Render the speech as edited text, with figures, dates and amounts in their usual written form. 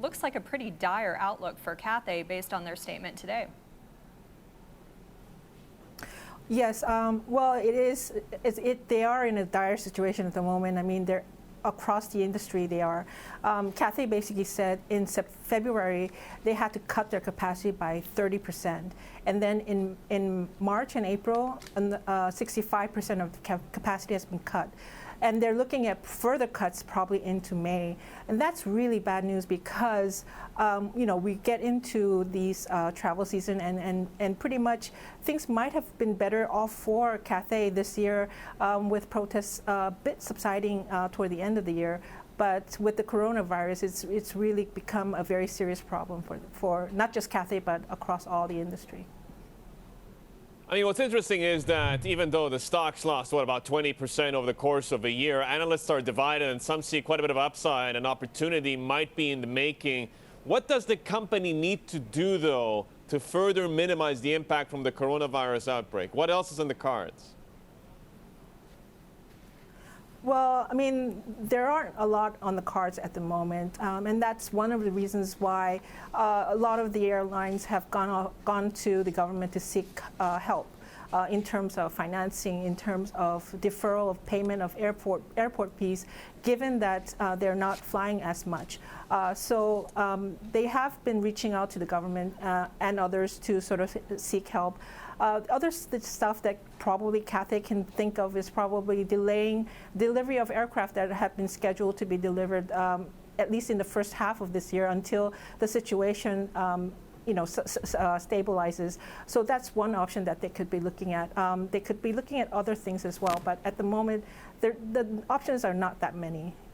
Looks like a pretty dire outlook for Cathay based on their statement today. Yes, well, it is. They are in a dire situation at the moment. I mean, they're across the industry. They are. Cathay basically said in February they had to cut their capacity by 30%, and then in March and April, 65% of the capacity has been cut. And they're looking at further cuts probably into May. And that's really bad news because, we get into these travel season and pretty much things might have been better off for Cathay this year with protests a bit subsiding toward the end of the year. But with the coronavirus, it's really become a very serious problem for not just Cathay, but across all the industry. I mean, what's interesting is that even though the stocks lost, about 20% over the course of a year, analysts are divided and some see quite a bit of upside and opportunity might be in the making. What does the company need to do, though, to further minimize the impact from the coronavirus outbreak? What else is in the cards? Well, I mean, there aren't a lot on the cards at the moment, and that's one of the reasons why a lot of the airlines have gone to the government to seek help in terms of financing, in terms of deferral of payment of airport fees, given that they're not flying as much. So they have been reaching out to the government and others to sort of seek help. Other stuff that probably Cathay can think of is probably delaying delivery of aircraft that have been scheduled to be delivered at least in the first half of this year until the situation stabilizes. So that's one option that they could be looking at. They could be looking at other things as well, but at the moment, the options are not that many.